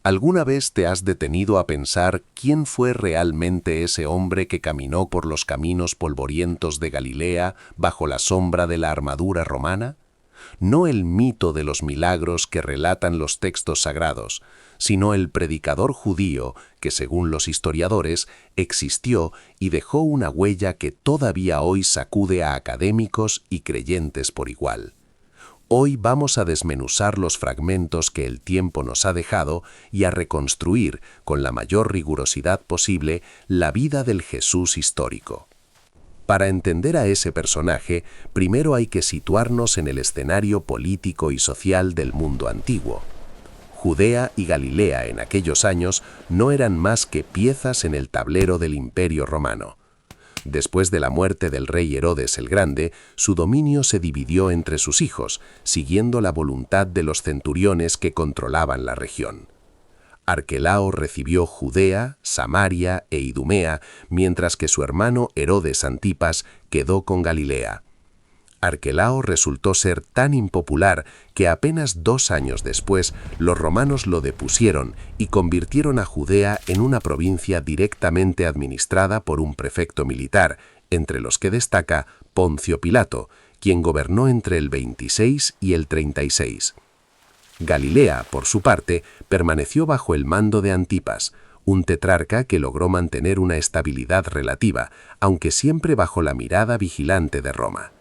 ¿Alguna vez te has detenido a pensar quién fue realmente ese hombre que caminó por los caminos polvorientos de Galilea bajo la sombra de la armadura romana? No el mito de los milagros que relatan los textos sagrados, sino el predicador judío que, según los historiadores, existió y dejó una huella que todavía hoy sacude a académicos y creyentes por igual. Hoy vamos a desmenuzar los fragmentos que el tiempo nos ha dejado y a reconstruir, con la mayor rigurosidad posible, la vida del Jesús histórico. Para entender a ese personaje, primero hay que situarnos en el escenario político y social del mundo antiguo. Judea y Galilea en aquellos años no eran más que piezas en el tablero del Imperio Romano. Después de la muerte del rey Herodes el Grande, su dominio se dividió entre sus hijos, siguiendo la voluntad de los centuriones que controlaban la región. Arquelao recibió Judea, Samaria e Idumea, mientras que su hermano Herodes Antipas quedó con Galilea. Arquelao resultó ser tan impopular que apenas 2 años después los romanos lo depusieron y convirtieron a Judea en una provincia directamente administrada por un prefecto militar, entre los que destaca Poncio Pilato, quien gobernó entre el 26 y el 36. Galilea, por su parte, permaneció bajo el mando de Antipas, un tetrarca que logró mantener una estabilidad relativa, aunque siempre bajo la mirada vigilante de Roma.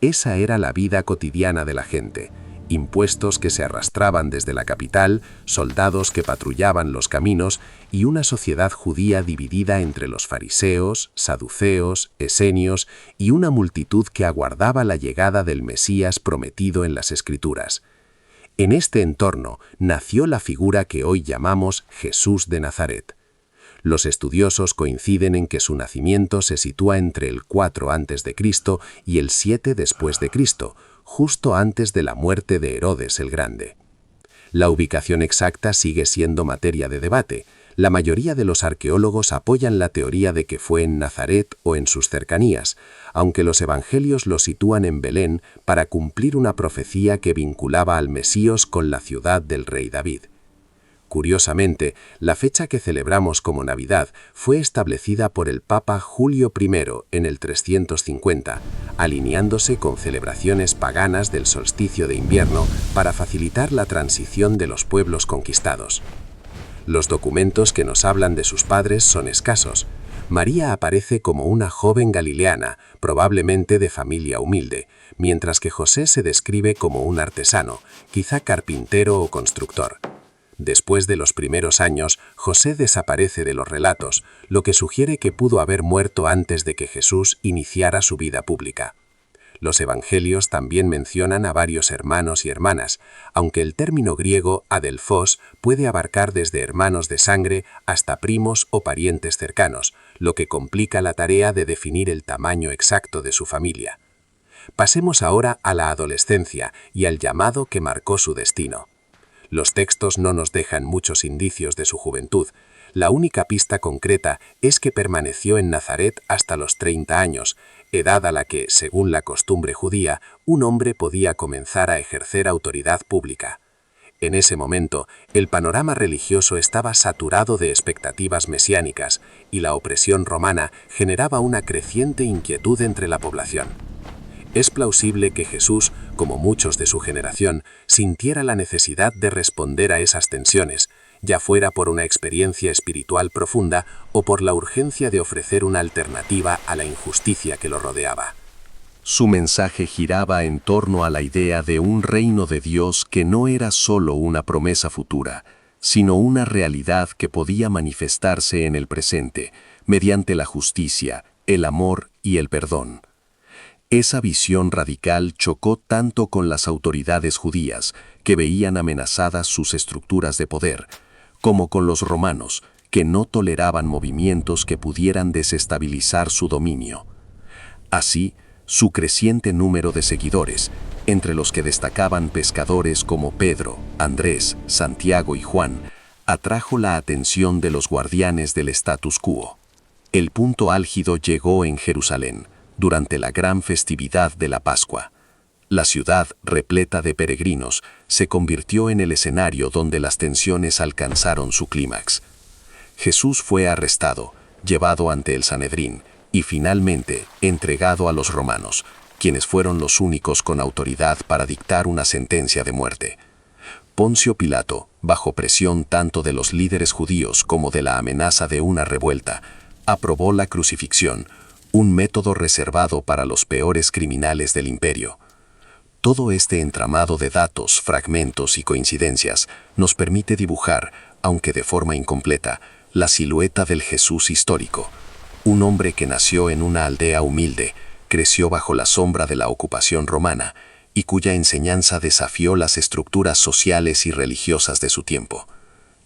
Esa era la vida cotidiana de la gente: impuestos que se arrastraban desde la capital, soldados que patrullaban los caminos y una sociedad judía dividida entre los fariseos, saduceos, esenios y una multitud que aguardaba la llegada del Mesías prometido en las Escrituras. En este entorno nació la figura que hoy llamamos Jesús de Nazaret. Los estudiosos coinciden en que su nacimiento se sitúa entre el 4 a.C. y el 7 después de Cristo, justo antes de la muerte de Herodes el Grande. La ubicación exacta sigue siendo materia de debate. La mayoría de los arqueólogos apoyan la teoría de que fue en Nazaret o en sus cercanías, aunque los evangelios lo sitúan en Belén para cumplir una profecía que vinculaba al Mesías con la ciudad del rey David. Curiosamente, la fecha que celebramos como Navidad fue establecida por el Papa Julio I en el 350, alineándose con celebraciones paganas del solsticio de invierno para facilitar la transición de los pueblos conquistados. Los documentos que nos hablan de sus padres son escasos. María aparece como una joven galileana, probablemente de familia humilde, mientras que José se describe como un artesano, quizá carpintero o constructor. Después de los primeros años, José desaparece de los relatos, lo que sugiere que pudo haber muerto antes de que Jesús iniciara su vida pública. Los evangelios también mencionan a varios hermanos y hermanas, aunque el término griego adelphos puede abarcar desde hermanos de sangre hasta primos o parientes cercanos, lo que complica la tarea de definir el tamaño exacto de su familia. Pasemos ahora a la adolescencia y al llamado que marcó su destino. Los textos no nos dejan muchos indicios de su juventud. La única pista concreta es que permaneció en Nazaret hasta los 30 años, edad a la que, según la costumbre judía, un hombre podía comenzar a ejercer autoridad pública. En ese momento, el panorama religioso estaba saturado de expectativas mesiánicas y la opresión romana generaba una creciente inquietud entre la población. Es plausible que Jesús, como muchos de su generación, sintiera la necesidad de responder a esas tensiones, ya fuera por una experiencia espiritual profunda o por la urgencia de ofrecer una alternativa a la injusticia que lo rodeaba. Su mensaje giraba en torno a la idea de un reino de Dios que no era solo una promesa futura, sino una realidad que podía manifestarse en el presente, mediante la justicia, el amor y el perdón. Esa visión radical chocó tanto con las autoridades judías, que veían amenazadas sus estructuras de poder, como con los romanos, que no toleraban movimientos que pudieran desestabilizar su dominio. Así, su creciente número de seguidores, entre los que destacaban pescadores como Pedro, Andrés, Santiago y Juan, atrajo la atención de los guardianes del status quo. El punto álgido llegó en Jerusalén, durante la gran festividad de la Pascua. La ciudad, repleta de peregrinos, se convirtió en el escenario donde las tensiones alcanzaron su clímax. Jesús fue arrestado, llevado ante el Sanedrín y finalmente entregado a los romanos, quienes fueron los únicos con autoridad para dictar una sentencia de muerte. Poncio Pilato, bajo presión tanto de los líderes judíos como de la amenaza de una revuelta, aprobó la crucifixión, un método reservado para los peores criminales del imperio. Todo este entramado de datos, fragmentos y coincidencias nos permite dibujar, aunque de forma incompleta, la silueta del Jesús histórico, un hombre que nació en una aldea humilde, creció bajo la sombra de la ocupación romana y cuya enseñanza desafió las estructuras sociales y religiosas de su tiempo.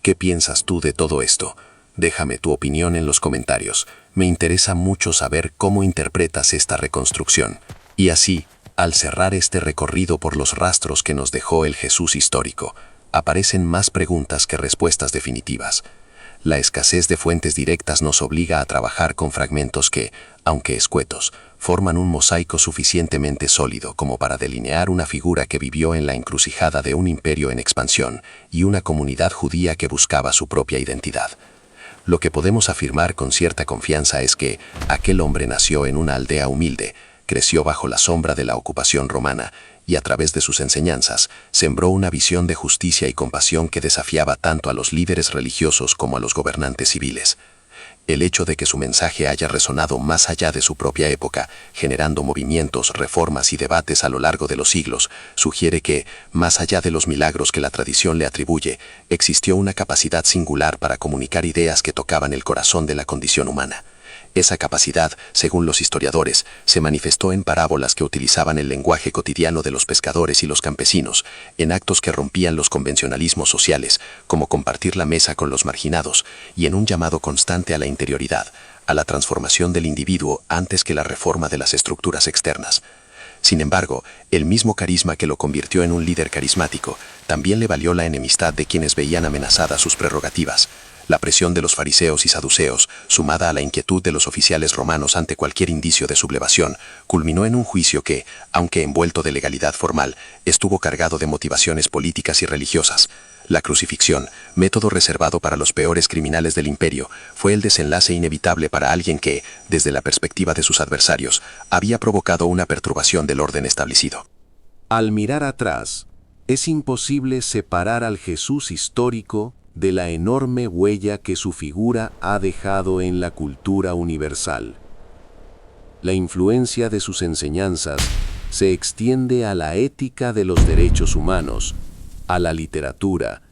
¿Qué piensas tú de todo esto? Déjame tu opinión en los comentarios. Me interesa mucho saber cómo interpretas esta reconstrucción. Y así, al cerrar este recorrido por los rastros que nos dejó el Jesús histórico, aparecen más preguntas que respuestas definitivas. La escasez de fuentes directas nos obliga a trabajar con fragmentos que, aunque escuetos, forman un mosaico suficientemente sólido como para delinear una figura que vivió en la encrucijada de un imperio en expansión y una comunidad judía que buscaba su propia identidad. Lo que podemos afirmar con cierta confianza es que aquel hombre nació en una aldea humilde, creció bajo la sombra de la ocupación romana y a través de sus enseñanzas sembró una visión de justicia y compasión que desafiaba tanto a los líderes religiosos como a los gobernantes civiles. El hecho de que su mensaje haya resonado más allá de su propia época, generando movimientos, reformas y debates a lo largo de los siglos, sugiere que, más allá de los milagros que la tradición le atribuye, existió una capacidad singular para comunicar ideas que tocaban el corazón de la condición humana. Esa capacidad, según los historiadores, se manifestó en parábolas que utilizaban el lenguaje cotidiano de los pescadores y los campesinos, en actos que rompían los convencionalismos sociales, como compartir la mesa con los marginados, y en un llamado constante a la interioridad, a la transformación del individuo antes que la reforma de las estructuras externas. Sin embargo, el mismo carisma que lo convirtió en un líder carismático, también le valió la enemistad de quienes veían amenazadas sus prerrogativas. La presión de los fariseos y saduceos, sumada a la inquietud de los oficiales romanos ante cualquier indicio de sublevación, culminó en un juicio que, aunque envuelto de legalidad formal, estuvo cargado de motivaciones políticas y religiosas. La crucifixión, método reservado para los peores criminales del imperio, fue el desenlace inevitable para alguien que, desde la perspectiva de sus adversarios, había provocado una perturbación del orden establecido. Al mirar atrás, es imposible separar al Jesús histórico de la enorme huella que su figura ha dejado en la cultura universal. La influencia de sus enseñanzas se extiende a la ética de los derechos humanos, a la literatura,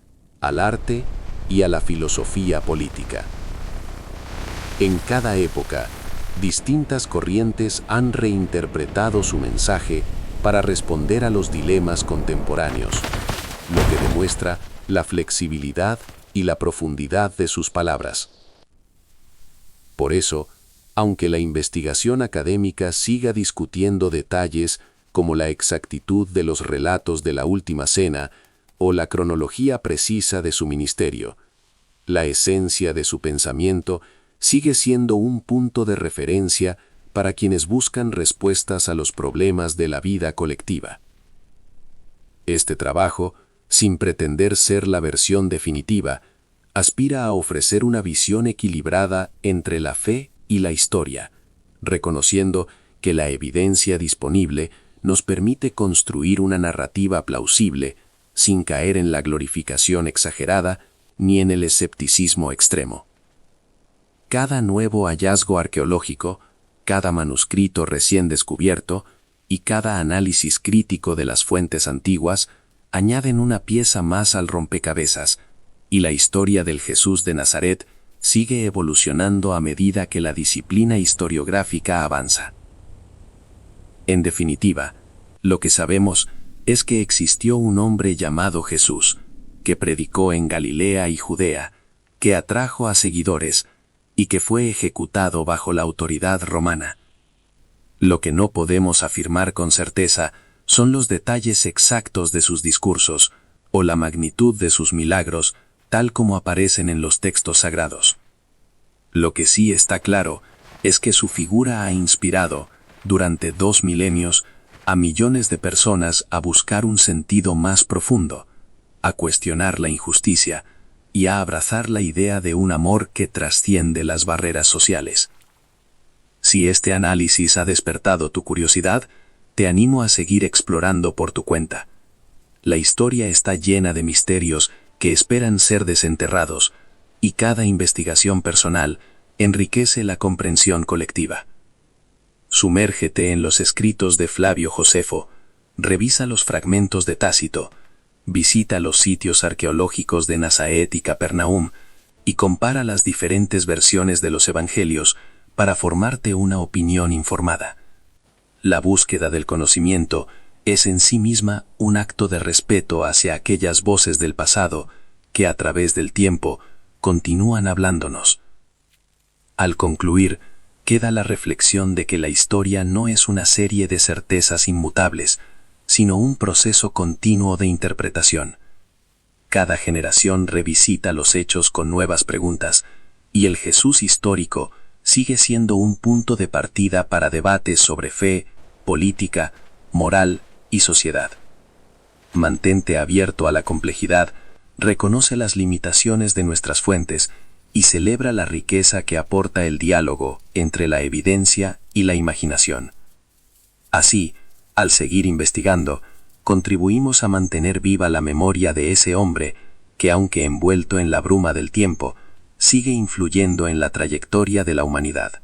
al arte y a la filosofía política. En cada época, distintas corrientes han reinterpretado su mensaje para responder a los dilemas contemporáneos, lo que demuestra la flexibilidad y la profundidad de sus palabras. Por eso, aunque la investigación académica siga discutiendo detalles como la exactitud de los relatos de la Última Cena o la cronología precisa de su ministerio, la esencia de su pensamiento sigue siendo un punto de referencia para quienes buscan respuestas a los problemas de la vida colectiva. Este trabajo, sin pretender ser la versión definitiva, aspira a ofrecer una visión equilibrada entre la fe y la historia, reconociendo que la evidencia disponible nos permite construir una narrativa plausible sin caer en la glorificación exagerada ni en el escepticismo extremo. Cada nuevo hallazgo arqueológico, cada manuscrito recién descubierto y cada análisis crítico de las fuentes antiguas añaden una pieza más al rompecabezas, y la historia del Jesús de Nazaret sigue evolucionando a medida que la disciplina historiográfica avanza. En definitiva, lo que sabemos es que existió un hombre llamado Jesús, que predicó en Galilea y Judea, que atrajo a seguidores y que fue ejecutado bajo la autoridad romana. Lo que no podemos afirmar con certeza son los detalles exactos de sus discursos o la magnitud de sus milagros, tal como aparecen en los textos sagrados. Lo que sí está claro es que su figura ha inspirado, durante 2 milenios, a millones de personas a buscar un sentido más profundo, a cuestionar la injusticia y a abrazar la idea de un amor que trasciende las barreras sociales. Si este análisis ha despertado tu curiosidad, te animo a seguir explorando por tu cuenta. La historia está llena de misterios que esperan ser desenterrados, y cada investigación personal enriquece la comprensión colectiva. Sumérgete en los escritos de Flavio Josefo, revisa los fragmentos de Tácito, visita los sitios arqueológicos de Nazaret y Capernaum y compara las diferentes versiones de los evangelios para formarte una opinión informada. La búsqueda del conocimiento es en sí misma un acto de respeto hacia aquellas voces del pasado que a través del tiempo continúan hablándonos. Al concluir, queda la reflexión de que la historia no es una serie de certezas inmutables, sino un proceso continuo de interpretación. Cada generación revisita los hechos con nuevas preguntas, y el Jesús histórico sigue siendo un punto de partida para debates sobre fe, política, moral y sociedad. Mantente abierto a la complejidad, reconoce las limitaciones de nuestras fuentes y celebra la riqueza que aporta el diálogo entre la evidencia y la imaginación. Así, al seguir investigando, contribuimos a mantener viva la memoria de ese hombre que, aunque envuelto en la bruma del tiempo, sigue influyendo en la trayectoria de la humanidad.